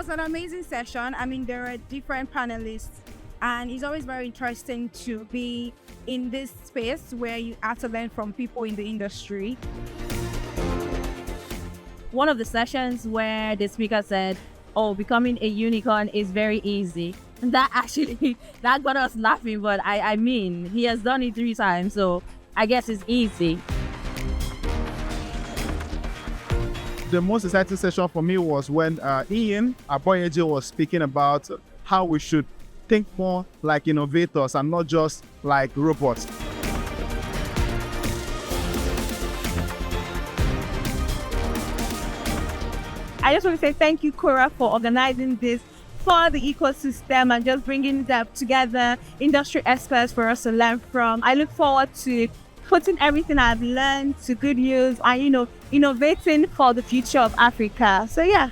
was an amazing session. I mean, there are different panelists, and it's always very interesting to be in this space where you have to learn from people in the industry. One of the sessions where the speaker said, "Oh, becoming a unicorn is very easy." And that got us laughing, but I mean, he has done it 3 times, so I guess it's easy. The most exciting session for me was when Ian Aboyeji was speaking about how we should think more like innovators and not just like robots. I just want to say thank you, Kora, for organizing this for the ecosystem and just bringing them together, industry experts for us to learn from. I look forward to putting everything I've learned to good use and, innovating for the future of Africa. So yeah.